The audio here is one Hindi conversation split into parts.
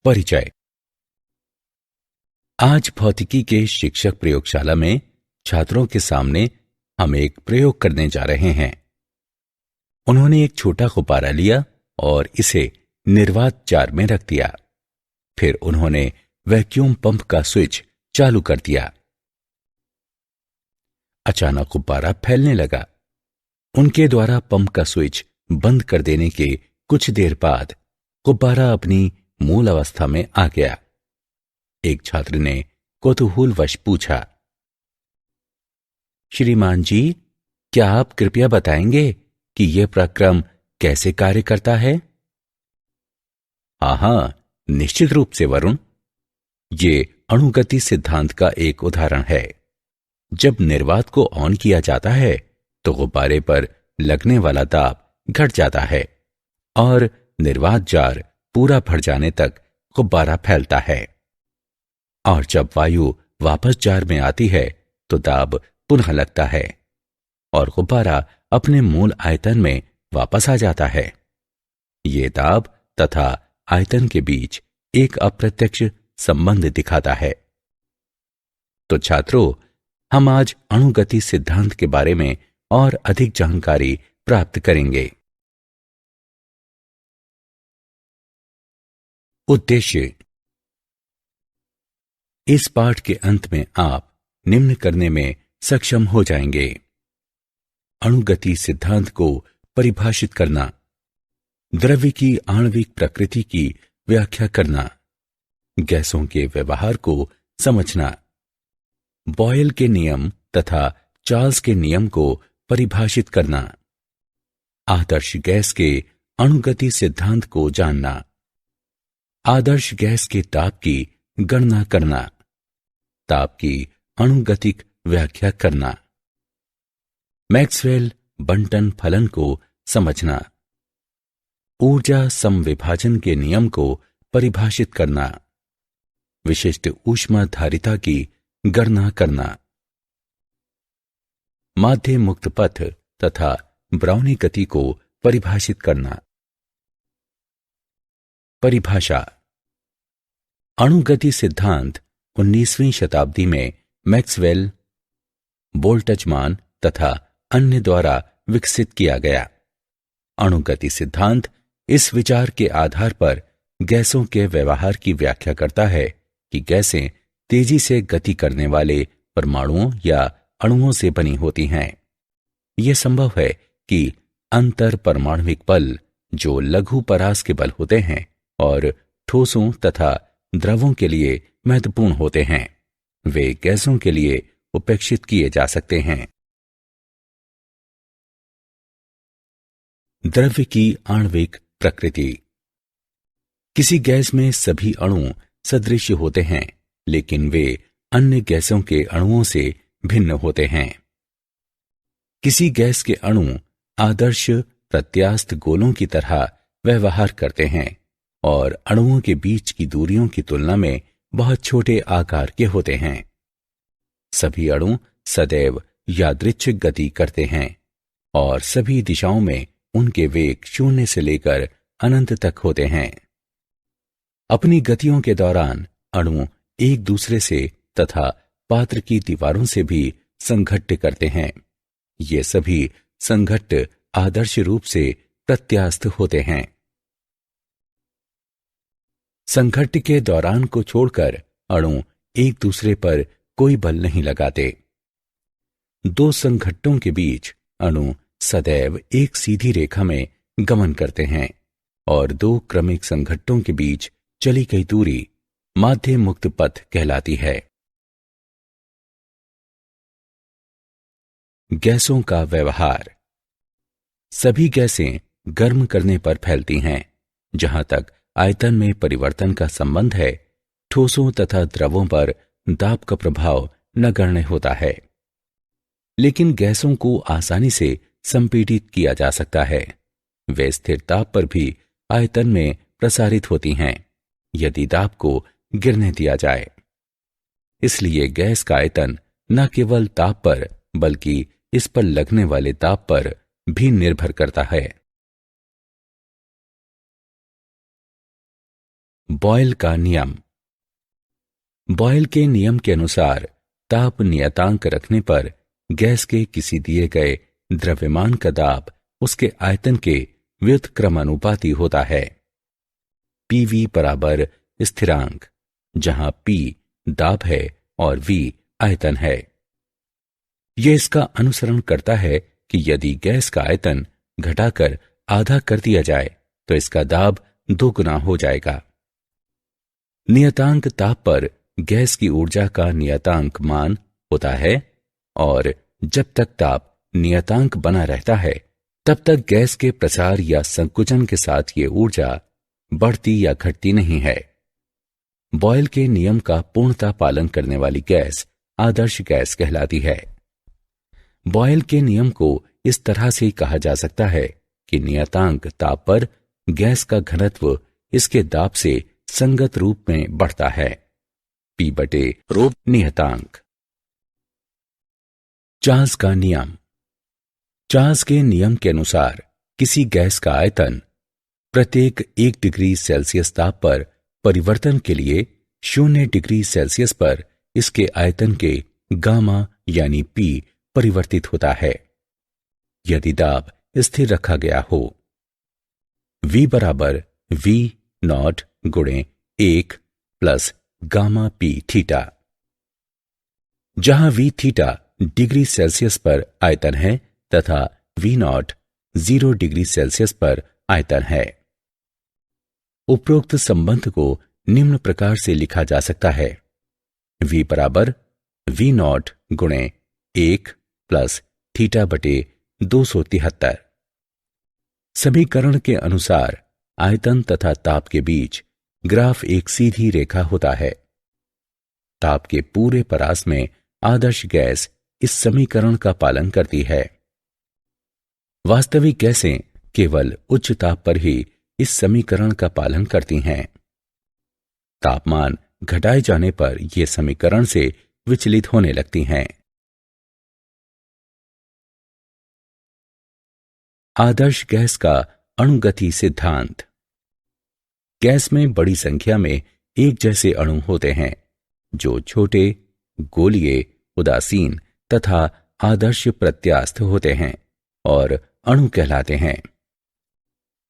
परिचय। आज भौतिकी के शिक्षक प्रयोगशाला में छात्रों के सामने हम एक प्रयोग करने जा रहे हैं। उन्होंने एक छोटा गुब्बारा लिया और इसे निर्वात जार में रख दिया। फिर उन्होंने वैक्यूम पंप का स्विच चालू कर दिया। अचानक गुब्बारा फैलने लगा। उनके द्वारा पंप का स्विच बंद कर देने के कुछ देर बाद गुब्बारा अपनी मूल अवस्था में आ गया। एक छात्र ने कौतूहलवश पूछा, श्रीमान जी, क्या आप कृपया बताएंगे कि यह प्रक्रम कैसे कार्य करता है? हाँ, निश्चित रूप से वरुण। ये अणुगति सिद्धांत का एक उदाहरण है। जब निर्वात को ऑन किया जाता है तो गुब्बारे पर लगने वाला दाब घट जाता है और निर्वात जार पूरा भर जाने तक गुब्बारा फैलता है। और जब वायु वापस जार में आती है तो दाब पुनः लगता है और गुब्बारा अपने मूल आयतन में वापस आ जाता है। ये दाब तथा आयतन के बीच एक अप्रत्यक्ष संबंध दिखाता है। तो छात्रों, हम आज अणुगति सिद्धांत के बारे में और अधिक जानकारी प्राप्त करेंगे। उद्देश्य। इस पाठ के अंत में आप निम्न करने में सक्षम हो जाएंगे। अणुगति सिद्धांत को परिभाषित करना, द्रव्य की आणविक प्रकृति की व्याख्या करना, गैसों के व्यवहार को समझना, बॉयल के नियम तथा चार्ल्स के नियम को परिभाषित करना, आदर्श गैस के अणुगति सिद्धांत को जानना, आदर्श गैस के ताप की गणना करना, ताप की अणुगतिक व्याख्या करना, मैक्सवेल बंटन फलन को समझना, ऊर्जा समविभाजन के नियम को परिभाषित करना, विशिष्ट ऊष्माधारिता की गणना करना, माध्य मुक्त पथ तथा ब्राउनी गति को परिभाषित करना। परिभाषा। अणुगति सिद्धांत 19वीं शताब्दी में मैक्सवेल, बोल्ट्जमान तथा अन्य द्वारा विकसित किया गया। अणुगति सिद्धांत इस विचार के आधार पर गैसों के व्यवहार की व्याख्या करता है कि गैसें तेजी से गति करने वाले परमाणुओं या अणुओं से बनी होती हैं। यह संभव है कि अंतर परमाणुविक बल, जो लघु परास के बल होते हैं और ठोसों तथा द्रवों के लिए महत्वपूर्ण होते हैं, वे गैसों के लिए उपेक्षित किए जा सकते हैं। द्रव्य की आणविक प्रकृति। किसी गैस में सभी अणु सदृश होते हैं, लेकिन वे अन्य गैसों के अणुओं से भिन्न होते हैं। किसी गैस के अणु आदर्श प्रत्यास्थ गोलों की तरह व्यवहार करते हैं और अणुओं के बीच की दूरियों की तुलना में बहुत छोटे आकार के होते हैं। सभी अणु सदैव यादृच्छिक गति करते हैं और सभी दिशाओं में उनके वेग 0 से लेकर अनंत तक होते हैं। अपनी गतियों के दौरान अणु एक दूसरे से तथा पात्र की दीवारों से भी संघट्ट करते हैं। ये सभी संघट्ट आदर्श रूप से प्रत्यास्थ होते हैं। संघट्ट के दौरान को छोड़कर अणु एक दूसरे पर कोई बल नहीं लगाते। दो संघट्टों के बीच अणु सदैव एक सीधी रेखा में गमन करते हैं और दो क्रमिक संघट्टों के बीच चली गई दूरी माध्य मुक्त पथ कहलाती है। गैसों का व्यवहार। सभी गैसें गर्म करने पर फैलती हैं। जहां तक आयतन में परिवर्तन का संबंध है, ठोसों तथा द्रवों पर दाब का प्रभाव नगण्य होता है। लेकिन गैसों को आसानी से संपीड़ित किया जा सकता है। वे स्थिर ताप पर भी आयतन में प्रसारित होती हैं, यदि दाब को गिरने दिया जाए। इसलिए गैस का आयतन न केवल ताप पर बल्कि इस पर लगने वाले दाब पर भी निर्भर करता है। बॉयल का नियम। बॉयल के नियम के अनुसार ताप नियतांक रखने पर गैस के किसी दिए गए द्रव्यमान का दाब उसके आयतन के व्युत्क्रमानुपाती होता है। पीवी बराबर स्थिरांक, जहां पी दाब है और वी आयतन है। यह इसका अनुसरण करता है कि यदि गैस का आयतन घटाकर आधा कर दिया जाए तो इसका दाब दोगुना हो जाएगा। नियतांक ताप पर गैस की ऊर्जा का नियतांक मान होता है और जब तक ताप नियतांक बना रहता है तब तक गैस के प्रसार या संकुचन के साथ ये ऊर्जा बढ़ती या घटती नहीं है। बॉयल के नियम का पूर्णतः पालन करने वाली गैस आदर्श गैस कहलाती है। बॉयल के नियम को इस तरह से कहा जा सकता है कि नियतांक ताप पर गैस का घनत्व इसके दाब से संगत रूप में बढ़ता है। P बटे रूप नियतांक। चार्ल्स का नियम। चार्ल्स के नियम के अनुसार किसी गैस का आयतन प्रत्येक 1 डिग्री सेल्सियस ताप पर परिवर्तन के लिए 0 डिग्री सेल्सियस पर इसके आयतन के गामा यानी P परिवर्तित होता है यदि दाब स्थिर रखा गया हो। V बराबर V नॉट गुणे 1 प्लस गामा P थीटा, जहां V थीटा डिग्री सेल्सियस पर आयतन है तथा V नॉट 0 डिग्री सेल्सियस पर आयतन है। उपरोक्त संबंध को निम्न प्रकार से लिखा जा सकता है। V बराबर V नॉट गुणे 1 प्लस थीटा बटे 273। समीकरण के अनुसार आयतन तथा ताप के बीच ग्राफ एक सीधी रेखा होता है। ताप के पूरे परास में आदर्श गैस इस समीकरण का पालन करती है। वास्तविक गैसें केवल उच्च ताप पर ही इस समीकरण का पालन करती हैं। तापमान घटाए जाने पर ये समीकरण से विचलित होने लगती हैं। आदर्श गैस का अणुगति सिद्धांत। गैस में बड़ी संख्या में एक जैसे अणु होते हैं जो छोटे, गोलीय, उदासीन तथा आदर्श प्रत्यास्थ होते हैं और अणु कहलाते हैं।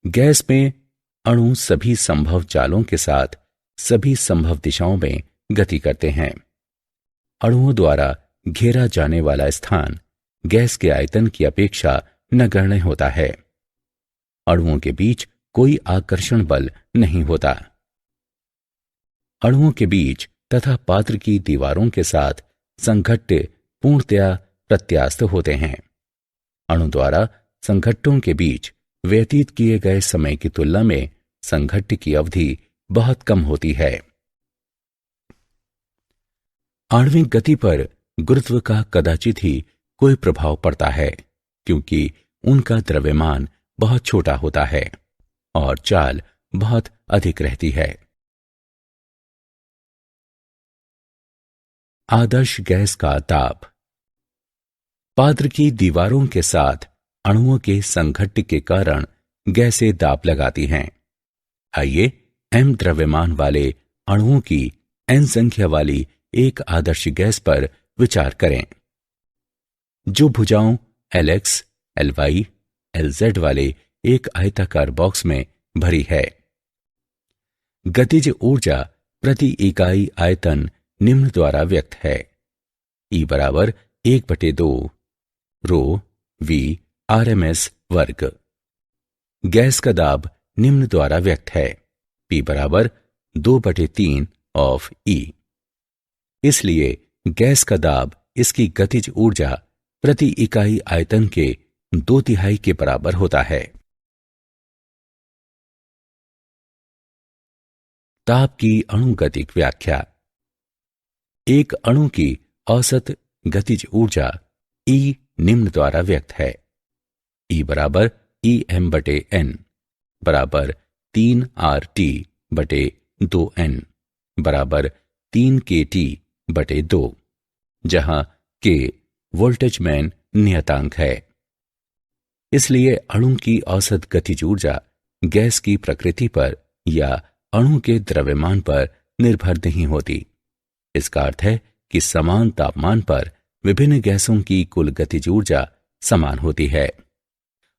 गैस में अणु सभी संभव चालों के साथ सभी संभव दिशाओं में गति करते हैं। अणुओं द्वारा घेरा जाने वाला स्थान गैस के आयतन की अपेक्षा नगण्य होता है। अणुओं के बीच कोई आकर्षण बल नहीं होता। अणुओं के बीच तथा पात्र की दीवारों के साथ संघट्ट पूर्णतया प्रत्यास्थ होते हैं। अणु द्वारा संघट्टों के बीच व्यतीत किए गए समय की तुलना में संघट्ट की अवधि बहुत कम होती है। आणविक गति पर गुरुत्व का कदाचित ही कोई प्रभाव पड़ता है क्योंकि उनका द्रव्यमान बहुत छोटा होता है और चाल बहुत अधिक रहती है। आदर्श गैस का ताप। पात्र की दीवारों के साथ अणुओं के संघट्ट के कारण गैसें दाब लगाती हैं। आइए m द्रव्यमान वाले अणुओं की n संख्या वाली एक आदर्श गैस पर विचार करें जो भुजाओं Lx, Ly, Lz वाले एक आयताकार बॉक्स में भरी है। गतिज ऊर्जा प्रति इकाई आयतन निम्न द्वारा व्यक्त है। E बराबर 1/2 रो V RMS वर्ग। गैस का दाब निम्न द्वारा व्यक्त है। P बराबर 2/3 ऑफ E। इसलिए गैस का दाब इसकी गतिज ऊर्जा प्रति इकाई आयतन के 2/3 के बराबर होता है। ताप की अणुगतिक व्याख्या। एक अणु की औसत गतिज ऊर्जा E निम्न द्वारा व्यक्त है। E बराबर EM/n बराबर 3RT/2n बराबर 3kT/2, जहां K वोल्टेजमैन नियतांक है। इसलिए अणु की औसत गतिज ऊर्जा गैस की प्रकृति पर या अणु के द्रव्यमान पर निर्भर नहीं होती। इसका अर्थ है कि समान तापमान पर विभिन्न गैसों की कुल गतिज ऊर्जा समान होती है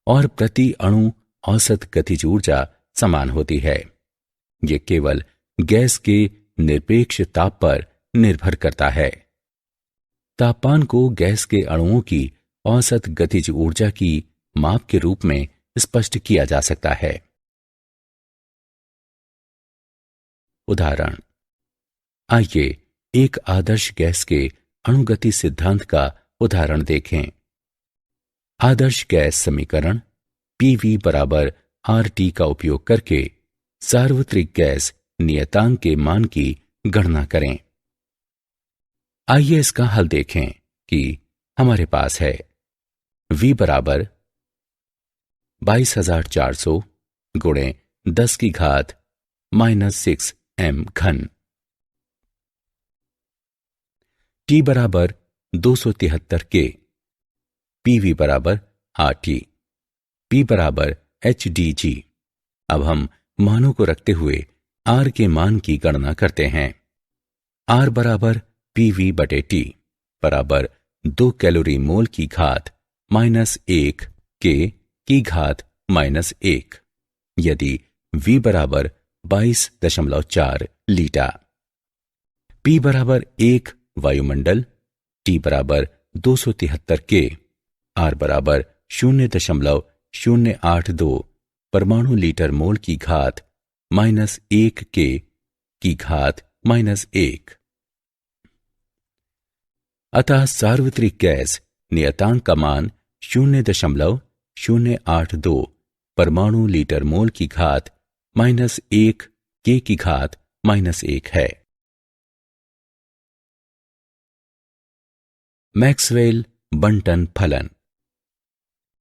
और प्रति अणु औसत गतिज ऊर्जा समान होती है। यह केवल गैस के निरपेक्ष ताप पर निर्भर करता है। तापमान को गैस के अणुओं की औसत गतिज ऊर्जा की माप के रूप में स्पष्ट किया जा सकता है। उदाहरण, आइए एक आदर्श गैस के अणुगति सिद्धांत का उदाहरण देखें। आदर्श गैस समीकरण PV बराबर RT का उपयोग करके सार्वत्रिक गैस नियतांक के मान की गणना करें। आइए इसका हल देखें कि हमारे पास है V बराबर 22,400 गुणे 10 की घात -6 m घन, T बराबर 273 K, PV बराबर RT, P बराबर HDG। अब हम मानों को रखते हुए R के मान की गणना करते हैं। R बराबर PV बटे T बराबर 2 कैलोरी मोल की घात -1 K की घात -1, यदि V बराबर 22.4 लीटर। P बराबर 1 वायुमंडल, T बराबर 273 K, R बराबर 0.082 परमाणु लीटर मोल की घात -1 K की घात -1। अतः सार्वत्रिक गैस नियतांक का मान 0.082 परमाणु लीटर मोल की घात -1 K की घात -1 है। मैक्सवेल बंटन फलन।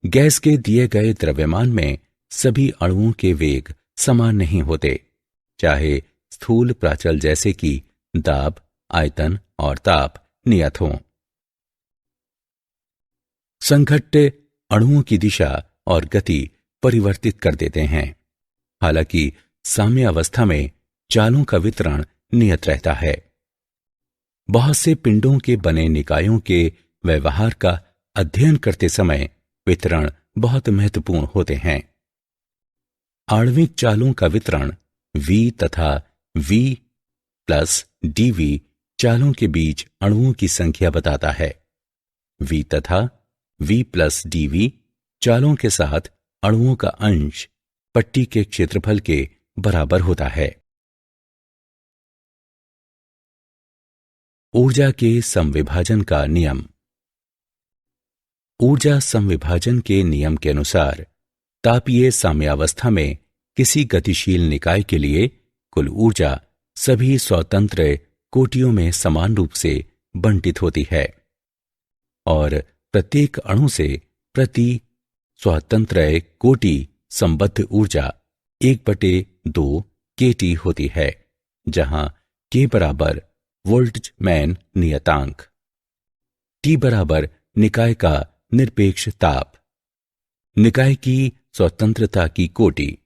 गैस के दिए गए द्रव्यमान में सभी अणुओं के वेग समान नहीं होते, चाहे स्थूल प्राचल जैसे कि दाब, आयतन और ताप नियत हों। संघट्य अणुओं की दिशा और गति परिवर्तित कर देते हैं, हालांकि साम्य अवस्था में चालों का वितरण नियत रहता है। बहुत से पिंडों के बने निकायों के व्यवहार का अध्ययन करते समय वितरण बहुत महत्वपूर्ण होते हैं। आणविक चालों का वितरण V तथा V प्लस dV चालों के बीच अणुओं की संख्या बताता है। V तथा V प्लस dV चालों के साथ अणुओं का अंश पट्टी के क्षेत्रफल के बराबर होता है। ऊर्जा के समविभाजन का नियम। ऊर्जा समविभाजन के नियम के अनुसार तापीय साम्यावस्था में किसी गतिशील निकाय के लिए कुल ऊर्जा सभी स्वतंत्र कोटियों में समान रूप से बंटित होती है और प्रत्येक अणु से प्रति स्वतंत्र कोटि संबद्ध ऊर्जा 1/2 kT होती है, जहां K बराबर बोल्ट्जमैन नियतांक, T बराबर निकाय का निरपेक्ष ताप, निकाय की स्वतंत्रता की कोटि।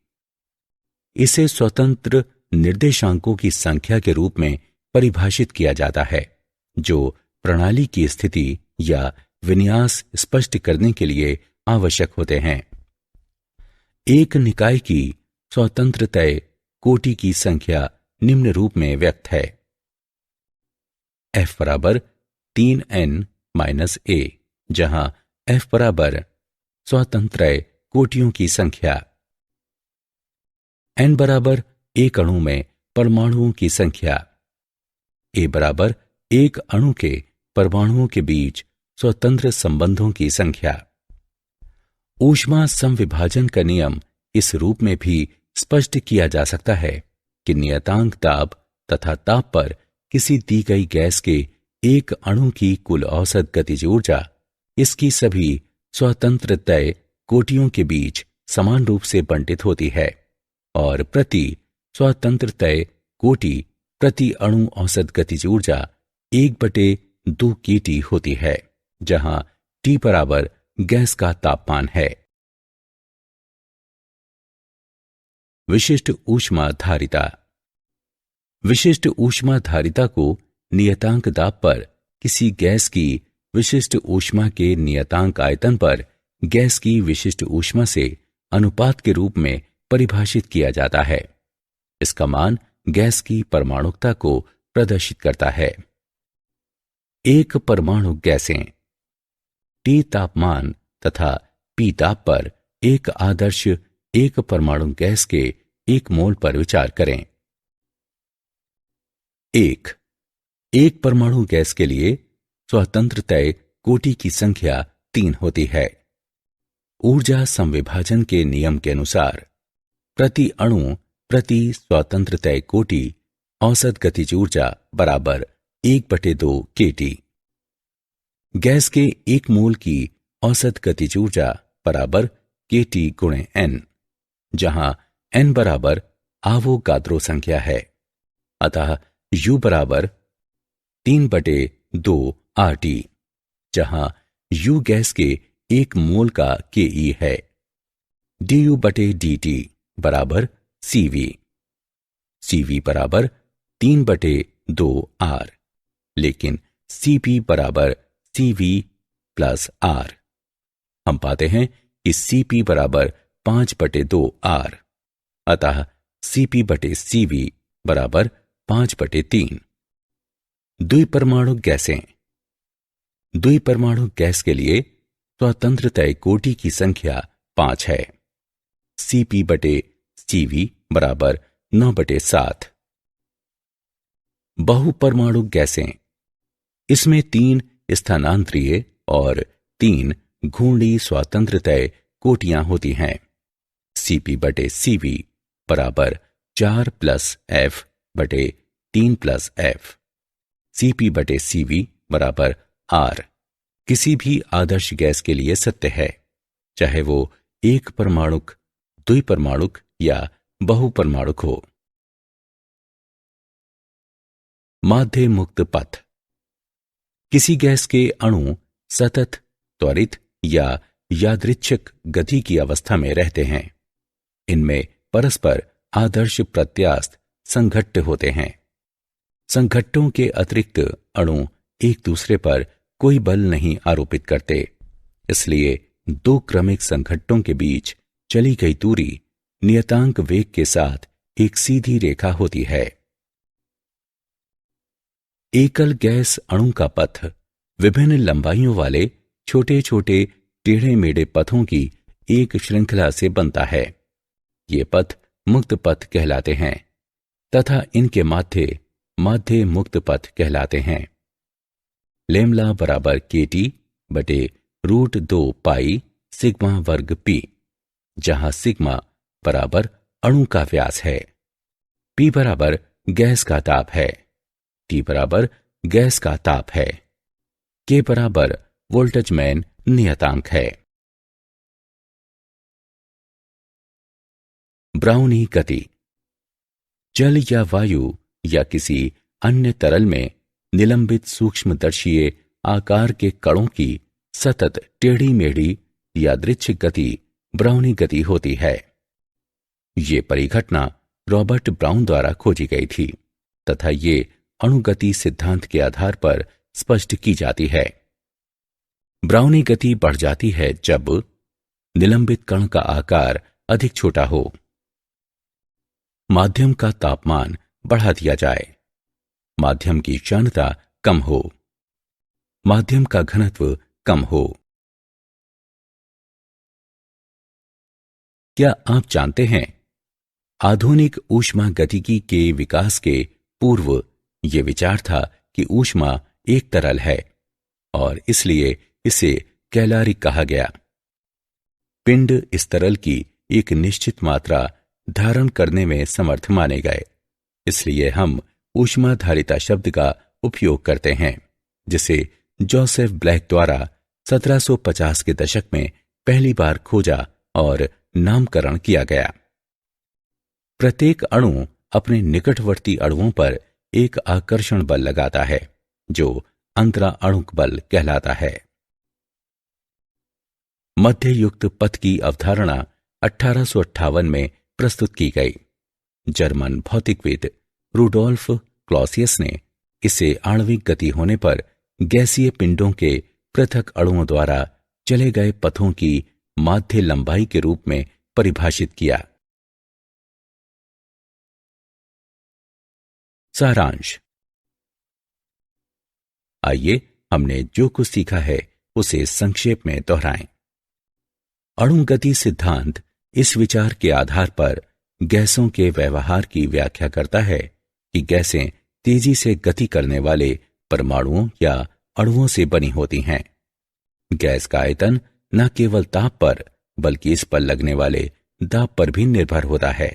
इसे स्वतंत्र निर्देशांकों की संख्या के रूप में परिभाषित किया जाता है, जो प्रणाली की स्थिति या विन्यास स्पष्ट करने के लिए आवश्यक होते हैं। एक निकाय की स्वतंत्रता कोटि की संख्या निम्न रूप में व्यक्त है। F बराबर 3n-a, जहां F बराबर स्वतंत्र कोटियों की संख्या, n बराबर एक अणु में परमाणुओं की संख्या, a बराबर एक अणु के परमाणुओं के बीच स्वतंत्र संबंधों की संख्या। ऊष्मा समविभाजन का नियम इस रूप में भी स्पष्ट किया जा सकता है कि नियतांक दाब तथा ताप पर किसी दी गई गैस के एक अणु की कुल औसत गतिज ऊर्जा इसकी सभी स्वतंत्र तय कोटियों के बीच समान रूप से बंटित होती है और प्रति स्वतंत्र तय कोटि प्रति अणु औसत गतिज ऊर्जा 1/2 kT होती है, जहां T बराबर गैस का तापमान है। विशिष्ट ऊष्माधारिता। विशिष्ट ऊष्माधारिता को नियतांक दाब पर किसी गैस की विशिष्ट ऊष्मा के नियतांक आयतन पर गैस की विशिष्ट ऊष्मा से अनुपात के रूप में परिभाषित किया जाता है। इसका मान गैस की परमाणुकता को प्रदर्शित करता है। एक परमाणु गैसें T तापमान तथा P ताप पर एक आदर्श एक परमाणु गैस के 1 मोल पर विचार करें। एक परमाणु गैस के लिए स्वतंत्रतय कोटि की संख्या 3 होती है। ऊर्जा संविभाजन के नियम के अनुसार प्रति अणु प्रति स्वतंत्रतय कोटि औसत गतिज ऊर्जा बराबर 1/2 kT। गैस के 1 मोल की औसत गतिज ऊर्जा बराबर kT × N, जहां N बराबर आवोगाद्रो संख्या है। अतः U बराबर 3/2 RT, जहां U गैस के 1 मोल का Ke है। du/dt बराबर CV। CV बराबर 3/2 R, लेकिन Cp बराबर CV + R। हम पाते हैं कि Cp बराबर 5/2 R, अतः Cp/CV बराबर 5/3। द्विपरमाणु गैसें। द्विपरमाणु गैस के लिए स्वतंत्रतय कोटि की संख्या 5 है। Cp/CV बराबर 9/7। बहुपरमाणु गैसें। इसमें 3 स्थानांतरीय और 3 घूर्णी स्वतंत्रतय कोटियां होती हैं। Cp/CV बराबर 4 + F/3 + F। Cp/CV बराबर R किसी भी आदर्श गैस के लिए सत्य है, चाहे वो एक परमाणुक, द्विपरमाणुक या बहुपरमाणुक हो। माध्य मुक्त पथ। किसी गैस के अणु सतत, त्वरित या यादृच्छिक गति की अवस्था में रहते हैं। इनमें परस्पर आदर्श प्रत्यास्थ संघट्ट होते हैं। संघट्टों के अतिरिक्त अणु एक दूसरे पर कोई बल नहीं आरोपित करते, इसलिए 2 क्रमिक संघट्टों के बीच चली गई दूरी नियतांक वेग के साथ एक सीधी रेखा होती है। एकल गैस अणु का पथ विभिन्न लंबाइयों वाले छोटे छोटे टेढ़े मेढ़े पथों की एक श्रृंखला से बनता है। ये पथ मुक्त पथ कहलाते हैं तथा इनके माध्य मुक्त पथ कहलाते हैं। लेमला बराबर kT/√2 पाई सिग्मा वर्ग P, जहां सिग्मा बराबर अणु का व्यास है, P बराबर गैस का ताप है, T बराबर गैस का ताप है, K बराबर वोल्टेजमैन नियतांक है। ब्राउनी गति। जल या वायु या किसी अन्य तरल में निलंबित सूक्ष्मदर्शीय आकार के कणों की सतत टेढ़ी मेढ़ी यादृच्छिक गति ब्राउनी गति होती है। ये परिघटना रॉबर्ट ब्राउन द्वारा खोजी गई थी तथा ये अणुगति सिद्धांत के आधार पर स्पष्ट की जाती है। ब्राउनी गति बढ़ जाती है जब निलंबित कण का आकार अधिक छोटा हो, माध्यम का तापमान बढ़ा दिया जाए, माध्यम की क्षणता कम हो, माध्यम का घनत्व कम हो। क्या आप जानते हैं, आधुनिक ऊष्मागतिकी के विकास के पूर्व यह विचार था कि ऊष्मा एक तरल है और इसलिए इसे कैलारिक कहा गया। पिंड इस तरल की एक निश्चित मात्रा धारण करने में समर्थ माने गए, इसलिए हम ऊष्माधारिता शब्द का उपयोग करते हैं, जिसे जोसेफ ब्लैक द्वारा 1750 के दशक में पहली बार खोजा और नामकरण किया गया। प्रत्येक अणु अपने निकटवर्ती अणुओं पर एक आकर्षण बल लगाता है जो अंतराअणुक बल कहलाता है। मध्ययुक्त पथ की अवधारणा 1858 में प्रस्तुत की गई। जर्मन भौतिकविद रुडोल्फ क्लॉसियस ने इसे आणविक गति होने पर गैसीय पिंडों के पृथक अणुओं द्वारा चले गए पथों की माध्य लंबाई के रूप में परिभाषित किया। सारांश। आइए हमने जो कुछ सीखा है उसे संक्षेप में दोहराएं। अणुगति सिद्धांत इस विचार के आधार पर गैसों के व्यवहार की व्याख्या करता है कि गैसें तेजी से गति करने वाले परमाणुओं या अणुओं से बनी होती हैं। गैस का आयतन न केवल ताप पर बल्कि इस पर लगने वाले दाब पर भी निर्भर होता है।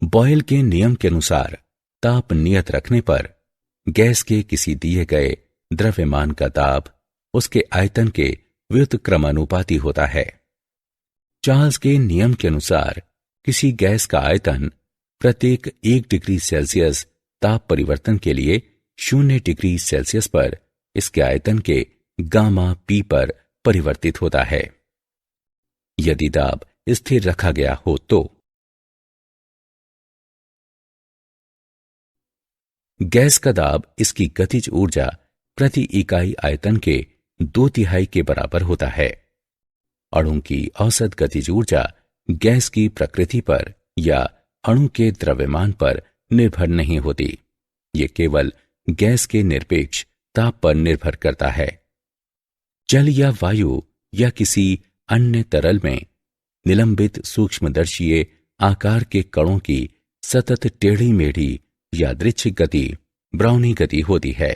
बॉयल के नियम के अनुसार ताप नियत रखने पर गैस के किसी दिए गए द्रव्यमान का दाब उसके आयतन के व्युत्क्रमानुपाती होता है। चार्ल्स के नियम के अनुसार किसी गैस का आयतन प्रत्येक 1 डिग्री सेल्सियस ताप परिवर्तन के लिए 0 डिग्री सेल्सियस पर इसके आयतन के गामा पी पर परिवर्तित होता है। यदि दाब स्थिर रखा गया हो तो गैस का दाब इसकी गतिज ऊर्जा प्रति इकाई आयतन के 2/3 के बराबर होता है। अणु की औसत गतिज ऊर्जा गैस की प्रकृति पर या अणु के द्रव्यमान पर निर्भर नहीं होती। ये केवल गैस के निरपेक्ष ताप पर निर्भर करता है। जल या वायु या किसी अन्य तरल में निलंबित सूक्ष्मदर्शीय आकार के कणों की सतत टेढ़ी मेढ़ी यादृच्छिक गति ब्राउनी गति होती है।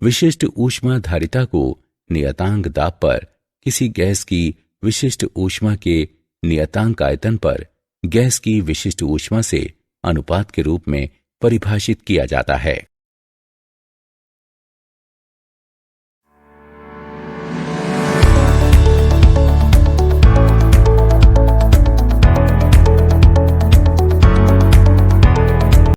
विशिष्ट ऊष्माधारिता को नियतांक दाब पर किसी गैस की विशिष्ट ऊष्मा के नियतांक आयतन पर गैस की विशिष्ट ऊष्मा से अनुपात के रूप में परिभाषित किया जाता है।